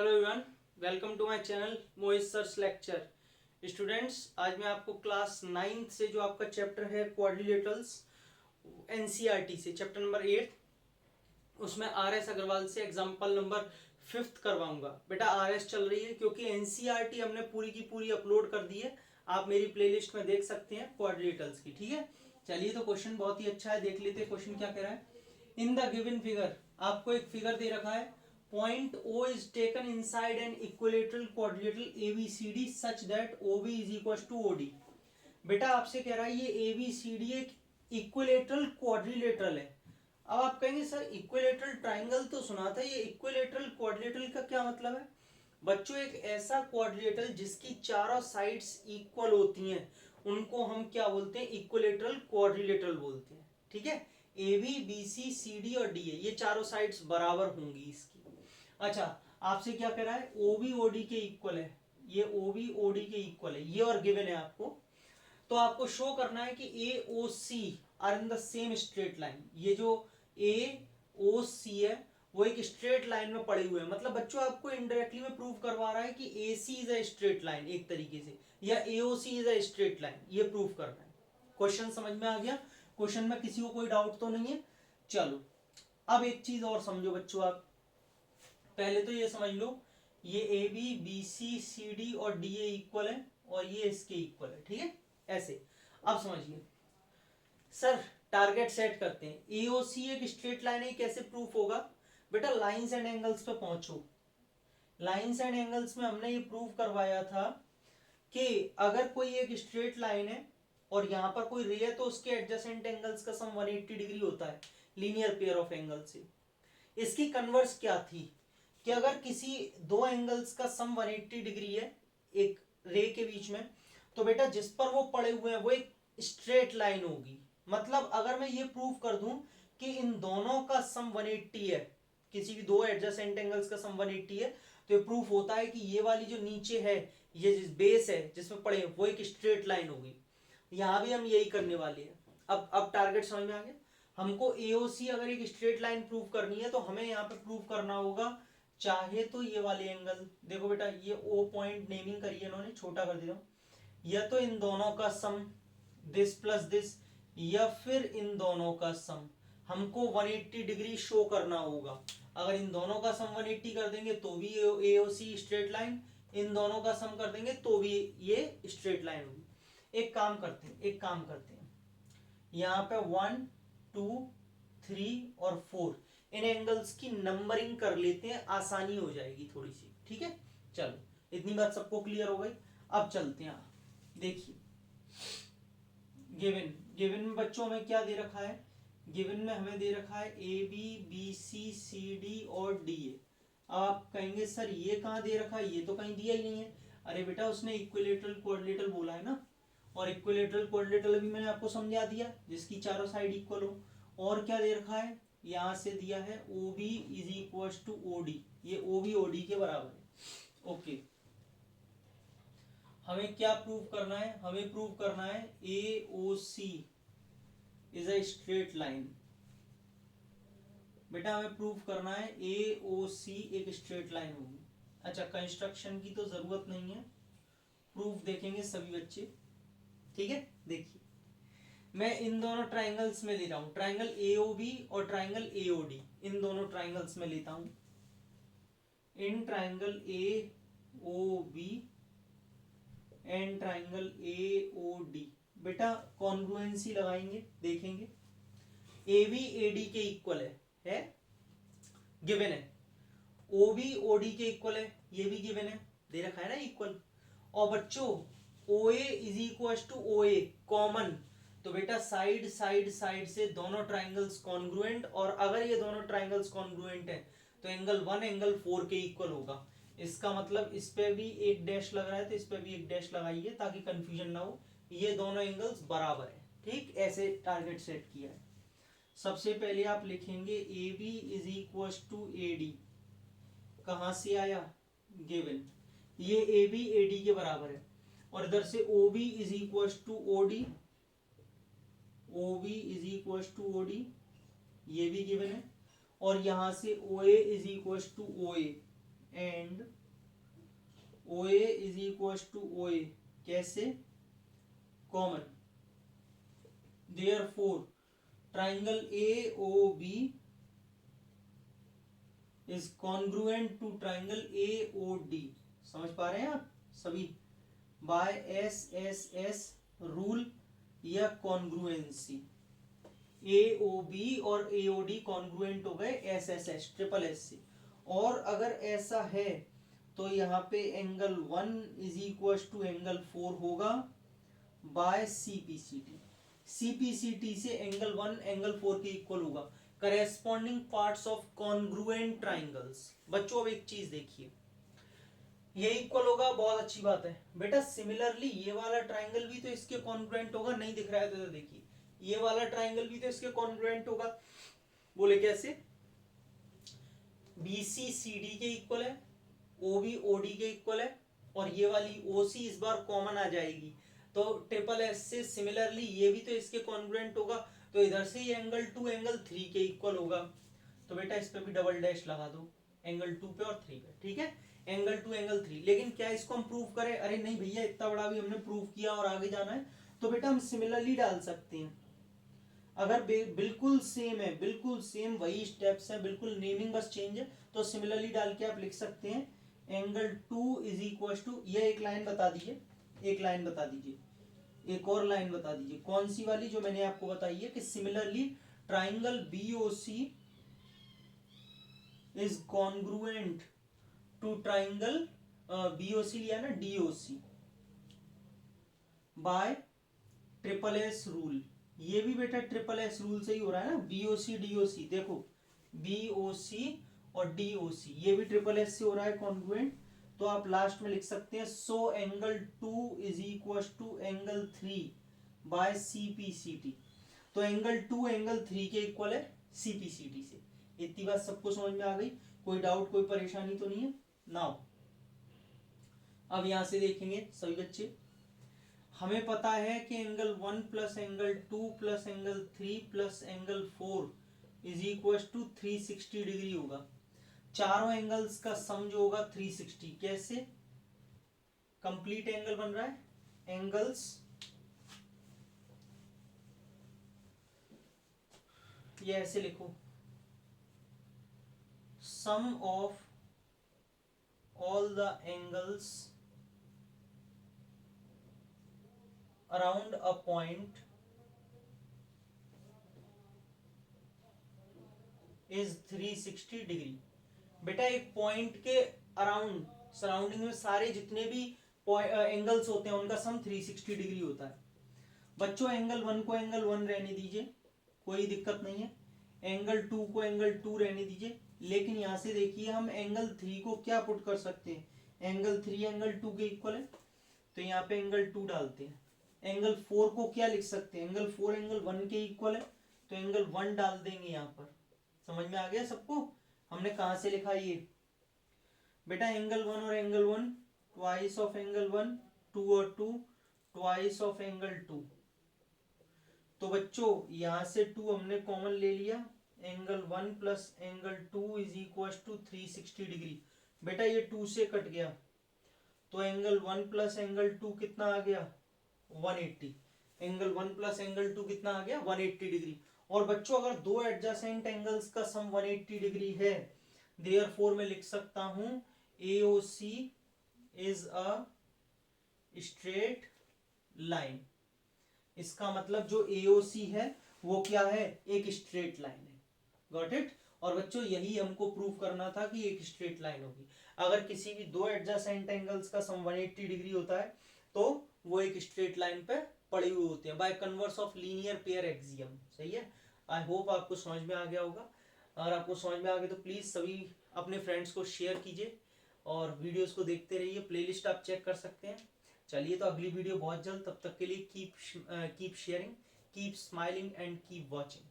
Hello everyone, welcome to my channel Mohit sir's lecture. Students, आज मैं आपको क्लास 9th से जो आपका चैप्टर है क्वाड्रिलेटरल्स एनसीईआरटी से चैप्टर नंबर 8 उसमें आरएस अग्रवाल से एग्जांपल नंबर 5th करवाऊंगा। बेटा आरएस चल रही है क्योंकि एनसीईआरटी हमने पूरी की पूरी अपलोड कर दी है। आप मेरी प्लेलिस्ट में देख सकते हैं क्वाड्रिलेटरल्स की। ठीक है, चलिए तो क्वेश्चन बहुत ही अच्छा है, देख लेते हैं क्वेश्चन क्या कह रहा है। इन द गिवन फिगर, आपको एक फिगर दे रखा है। Point O is taken inside an equilateral quadrilateral ABCD such that OB is equals to OD। बेटा आपसे कह रहा है ये ABCD एक इक्विलेटरल क्वाड्रिलेटरल है। अब आप कहेंगे सर इक्विलेटरल ट्राइंगल तो सुना था, ये इक्विलेटरल क्वाड्रिलेटरल का क्या मतलब है? बच्चों एक ऐसा क्वाड्रिलेटरल जिसकी चारों साइड्स इक्वल होती हैं उनको हम क्या बोलते हैं? इक्विलेटरल क्वाड्रिलेटरल बोलते हैं। ठीक है, A B B C C D और डी है, ये चारों साइड्स बराबर होंगी इसकी। अच्छा, आपसे क्या कह रहा है? ओबी ओडी के इक्वल है, ये ओबी ओडी के इक्वल है, ये और गिवन है आपको। तो आपको शो करना है कि A O C are in the same straight line. ये जो ए ओ सी है वो एक स्ट्रेट लाइन में पड़े हुए हैं। मतलब बच्चों आपको इनडायरेक्टली में प्रूव करवा रहा है कि ए सी इज अ स्ट्रेट लाइन एक तरीके से, या ए O C is a straight line, ये प्रूव करना है। क्वेश्चन समझ में आ गया? क्वेश्चन में किसी को कोई डाउट तो नहीं है? चलो अब एक चीज और समझो बच्चों, आप पहले तो ये समझ लो, ये A B B C C D और डी ए इक्वल है और ये इसके इक्वल है। ठीक है, ऐसे। अब समझिए सर, टारगेट सेट करते हैं। एओसी एक स्ट्रेट लाइन है, कैसे प्रूफ होगा? बेटा लाइंस एंड एंगल्स पे पहुंचो। लाइंस एंड एंगल्स में हमने ये प्रूव करवाया था कि अगर कोई एक स्ट्रेट लाइन है और यहां पर कोई रे है तो उसके एडजेसेंट एंगल्स का सम 180 डिग्री होता है लीनियर पेयर ऑफ एंगल से। इसकी कन्वर्स क्या थी कि अगर किसी दो एंगल्स का सम 180 डिग्री है एक रे के बीच में, तो बेटा जिस पर वो पड़े हुए हैं वो एक स्ट्रेट लाइन होगी। मतलब अगर मैं ये प्रूव कर दूं कि इन दोनों का सम 180 है, किसी भी दो एडजेसेंट एंगल्स का सम 180 है, तो ये प्रूफ होता है कि ये वाली जो नीचे है, ये जिस बेस है जिसमें पड़े वो एक स्ट्रेट लाइन होगी। यहां भी हम यही करने वाले हैं। अब टारगेट समझ में आ गया। हमको एओसी अगर एक स्ट्रेट लाइन प्रूव करनी है तो हमें यहाँ पे प्रूव करना होगा चाहे तो ये वाले एंगल, देखो बेटा ये ओ पॉइंट नेमिंग करिए इन्होंने, छोटा कर दिया, या तो इन दोनों का सम दिस प्लस दिस, या फिर इन दोनों का सम हमको 180 डिग्री शो करना होगा। अगर इन दोनों का सम 180 कर देंगे तो भी एओसी स्ट्रेट लाइन, इन दोनों का सम कर देंगे तो भी ये स्ट्रेट लाइन होगी। एक काम करते हैं, यहाँ पे 1 2 3 और 4 इन एंगल्स की नंबरिंग कर लेते हैं, आसानी हो जाएगी थोड़ी सी। ठीक है, चलो इतनी बात सबको क्लियर हो गई। अब चलते हैं, देखिए गिवन गिवन में बच्चों में क्या दे रखा है? गिवन में हमें दे रखा है A B B C C D और डी ए। आप कहेंगे सर ये कहाँ दे रखा है, ये तो कहीं दिया ही नहीं है। अरे बेटा उसने इक्विलेटरल क्वाड्रिलेटरल बोला है ना, और इक्विलेटरल क्वाड्रिलेटरल भी मैंने आपको समझा दिया जिसकी चारों साइड इक्वल हो। और क्या दे रखा है? यहां से दिया है O B is equal to O D, ये ओ बी ओ डी के बराबर है। ओके, हमें क्या प्रूव करना है? हमें प्रूव करना है ए O C is a straight line. बेटा हमें प्रूव करना है ए ओ सी एक स्ट्रेट लाइन होगी। अच्छा, कंस्ट्रक्शन की तो जरूरत नहीं है, प्रूफ देखेंगे सभी बच्चे। ठीक है, देखिए मैं इन दोनों ट्राइंगल्स में ले रहा हूं, ट्राइंगल एओबी और ट्राइंगल एओडी, इन दोनों ट्राइंगल्स में लेता हूं। In triangle AOB and triangle AOD, बेटा कॉन्ग्रुएंसी लगाएंगे, देखेंगे एबी एडी के इक्वल है गिवन है। ओबी ओडी के इक्वल है, ये भी गिवन है, दे रखा है ना इक्वल। और बच्चों OA is equal to OA common, तो बेटा साइड साइड साइड से दोनों ट्राइंगल्स कॉन्ग्रुएंट, और अगर ये दोनों ट्राइंगल्स कॉन्ग्रुएंट है तो एंगल 1 एंगल 4 के इक्वल होगा। इसका मतलब इस पे भी एक डैश लग रहा है तो इस पे भी एक डैश लगाइए ताकि कंफ्यूजन ना हो, ये दोनों एंगल्स बराबर है। ठीक, ऐसे टारगेट सेट किया है। सबसे पहले आप लिखेंगे A B is equal to A D, कहां से आया? गिवन, ये ए बी ए डी के बराबर है। और इधर से O B is equal to O D, O B is equal to O D, ये भी गिवन है। और यहां से O A is equal to O A, and O A is equal to O A, कैसे, common, therefore triangle A O B is congruent to triangle A O D. समझ पा रहे हैं आप सभी, by S S S rule या congruency. A O B और A O D congruent हो गए S S S triple S से। और अगर ऐसा है तो यहाँ पे angle 1 is equal to angle 4 होगा बाय सीपीसीटी। सीपीसीटी से एंगल 1 एंगल 4 के इक्वल होगा। Corresponding parts of congruent triangles. बच्चों अब एक चीज देखिए, ये इक्वल होगा, बहुत अच्छी बात है बेटा। सिमिलरली ये वाला ट्राइंगल भी तो इसके कॉन्ग्रुएंट होगा, नहीं दिख रहा है तो देखिए ये वाला ट्राइंगल भी तो इसके कॉन्ग्रुएंट होगा। बोले कैसे, बीसी सीडी के इक्वल है, ओबी ओडी के इक्वल है, और ये वाली ओसी इस बार कॉमन आ जाएगी, तो ट्रिपल एस से सिमिलरली ये भी तो इसके कॉन्ग्रुएंट होगा, तो इधर से ही एंगल 2 एंगल 3 के इक्वल होगा। तो बेटा इस पे भी डबल डैश लगा दो, एंगल 2 पे और 3 पे, ठीक है, एंगल 2 एंगल 3। लेकिन क्या इसको हम प्रूव करें? अरे नहीं भैया, इतना बड़ा भी हमने प्रूव किया और आगे जाना है, तो बेटा हम सिमिलरली डाल सकते हैं। अगर बिल्कुल सेम है, बिल्कुल सेम वही स्टेप्स है, बिल्कुल नेमिंग बस चेंज है, तो सिमिलरली डाल के आप लिख सकते हैं एंगल 2 इज इक्वल टू, ये एक लाइन बता दीजिए, एक लाइन बता दीजिए, एक और लाइन बता दीजिए, कौन सी वाली जो मैंने आपको बताई है कि similarly triangle BOC is congruent to triangle BOC लिया ना DOC by triple S rule. ये भी बेटा ट्रिपल एस रूल से ही हो रहा है ना, बीओसी डीओसी, देखो बीओसी और डीओसी ये भी ट्रिपल एस से हो रहा है कॉन्ग्रुएंट। तो आप लास्ट में लिख सकते हैं so angle 2 is equal to angle 3 by CPCT. तो एंगल 2 एंगल 3 के इक्वल है सीपीसीटी से। इतनी बात सबको समझ में आ गई? कोई डाउट, कोई परेशानी तो नहीं है? नाउ अब यहां से देखेंगे सभी बच्चे, हमें पता है कि angle 1 plus angle 2 plus angle 3 plus angle 4 is equal to 360 degree होगा। चारों एंगल्स का सम जो होगा 360। कैसे? कंप्लीट एंगल बन रहा है, एंगल्स ये ऐसे लिखो, sum of all the angles around a point is 360 degree. बेटा एक पॉइंट के अराउंड सराउंडिंग में सारे जितने भी एंगल्स होते हैं उनका सम 360 डिग्री होता है। बच्चों एंगल 1 को एंगल 1 रहने दीजिए, कोई दिक्कत नहीं है। एंगल 2 को एंगल 2 रहने दीजिए, लेकिन यहां से देखिए हम एंगल 3 को क्या पुट कर सकते हैं, एंगल 3 एंगल 2 के इक्वल है, तो यहाँ पे एंगल 2 डालते हैं। एंगल 4 को क्या लिख सकते हैं, एंगल 4 एंगल 1 के इक्वल है, तो एंगल 1 डाल देंगे यहाँ पर। समझ में आ गया सबको? हमने कहां से लिखा ये बेटा, एंगल 1 और एंगल 1 ट्वाइस ऑफ एंगल 1, 2 और 2 ट्वाइस ऑफ एंगल 2। तो बच्चों यहां से 2 हमने कॉमन ले लिया, angle 1 plus angle 2 is equal to 360 degree. बेटा ये 2 से कट गया, तो एंगल 1 प्लस एंगल 2 कितना आ गया, 180। एंगल 1 प्लस एंगल 2 कितना आ गया, 180 डिग्री। और बच्चों अगर दो एडजेसेंट एंगल्स का सम 180 डिग्री है, देयरफॉर मैं लिख सकता हूं AOC is a straight line. इसका मतलब जो AOC है वो क्या है, एक स्ट्रेट लाइन है। Got it? और बच्चों यही हमको प्रूव करना था कि एक स्ट्रेट लाइन होगी। अगर किसी भी दो एडजेसेंट एंगल्स का सम 180 डिग्री होता है तो वो एक स्ट्रेट लाइन पे पड़े हुए होते हैं by converse of linear pair axiom. सही है? आई होप आपको समझ में आ गया होगा। अगर आपको समझ में आ गया तो प्लीज सभी अपने फ्रेंड्स को शेयर कीजिए और वीडियोस को देखते रहिए। प्लेलिस्ट आप चेक कर सकते हैं। चलिए तो अगली वीडियो बहुत जल्द, तब तक के लिए keep sharing, keep smiling and keep watching.